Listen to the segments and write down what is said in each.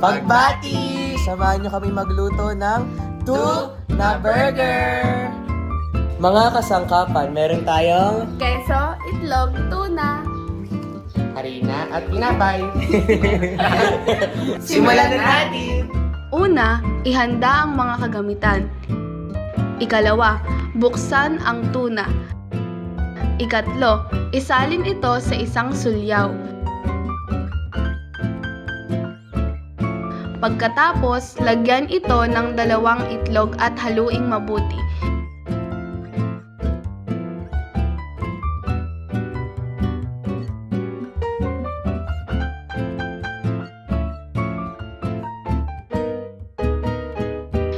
Pagbati! Samahan nyo kami magluto ng tuna burger! Mga kasangkapan, meron tayong Keso, itlog, tuna. harina at tinapay. Simulan na natin! Una, ihanda ang mga kagamitan. Ikalawa, buksan ang tuna. Ikatlo, isalin ito sa isang sulyaw. Pagkatapos, lagyan ito ng 2 itlog at haluing mabuti.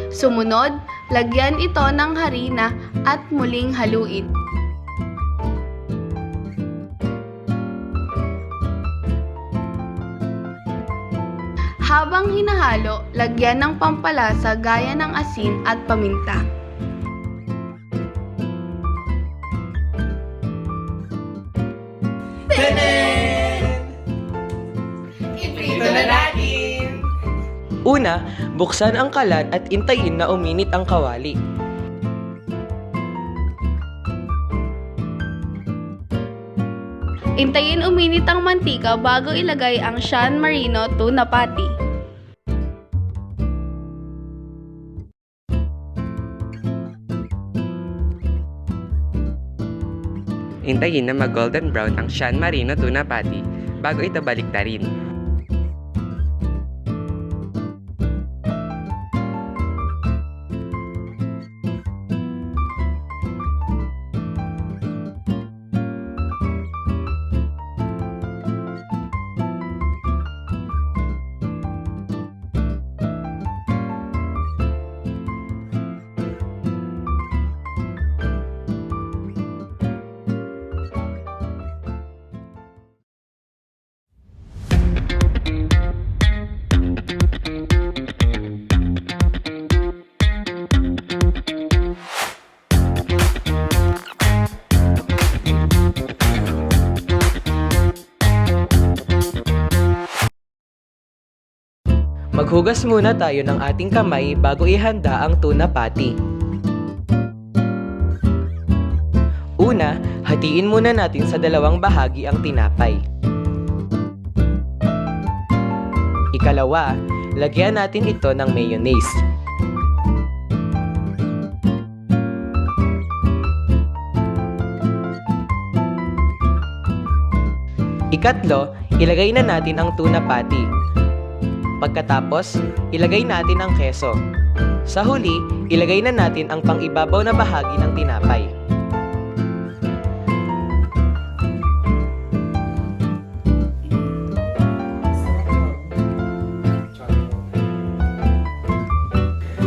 Sumunod, lagyan ito ng harina at muling haluin. Habang hinahalo, lagyan ng pampalasa gaya ng asin at paminta. Iprito na natin! Una, buksan ang kalan at intayin na uminit ang kawali. Intayin uminit ang mantika bago ilagay ang San Marino tuna patty. Hintayin na mag-golden brown ang San Marino tuna patty bago ito baliktarin. Maghugas muna tayo ng ating kamay bago ihanda ang tuna patty. Una, hatiin muna natin sa 2 bahagi ang tinapay. Ikalawa, lagyan natin ito ng mayonnaise. Ikatlo, ilagay na natin ang tuna patty. Pagkatapos, ilagay natin ang keso. Sa huli, ilagay na natin ang pang-ibabaw na bahagi ng tinapay.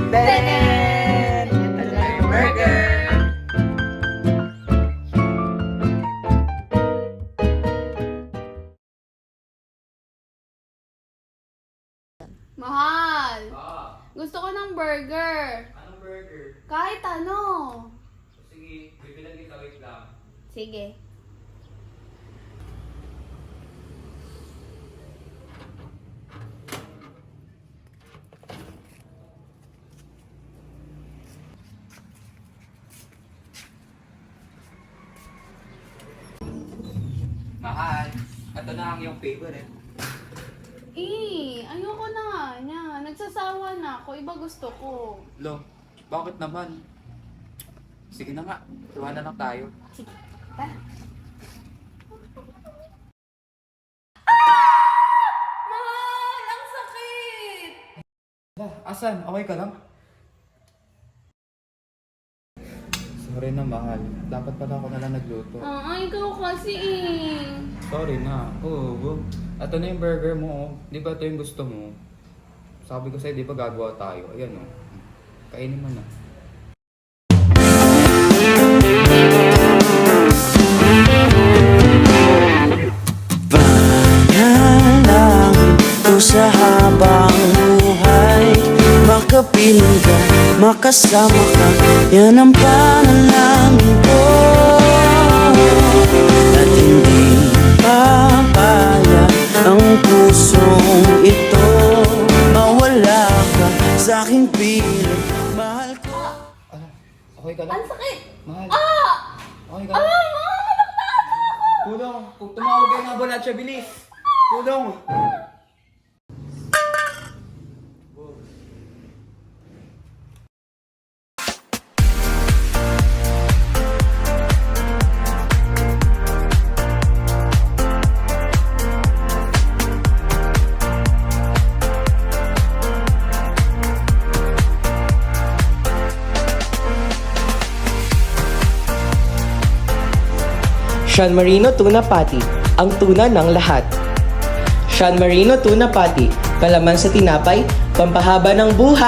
Tadaan! Ito na yung burger! Mahal! Gusto ko ng burger. Anong burger? Kahit ano. Sige, bibilang kita, wait lang. Sige. Mahal, ito na ang iyong favorite. Ayoko na nga niya. Nagsasawa na ako. Iba gusto ko. Lo, bakit naman? Sige na nga, tuwa na lang tayo. Sige, tara. Mahal! Ang sakit! Asan? Okay ka lang? Sorry na, mahal. Dapat pala ako na lang nagluto. Ikaw kasi eh. Sorry na. Oo. Ito na yung burger mo, oh. Di ba ito yung gusto mo? Sabi ko sa'yo, di ba gagawa tayo? Ayan, oh. Kainin mo na. Panalangin ko sa habang buhay, makapiling ka, makasama ka, yan ang panalangin ko. At hindi papayag ang pusong ito wala ka sa aking piling. Mahal ko. Okay ka lang? Ang sakit! Mahal. Ah! Okay ka lang? Tulong! Kung tumawag kayo ng ambulansya, bilis! Tulong! San Marino Tuna Patty, ang tuna ng lahat. San Marino Tuna Patty, palaman sa tinapay, pampahaba ng buhay!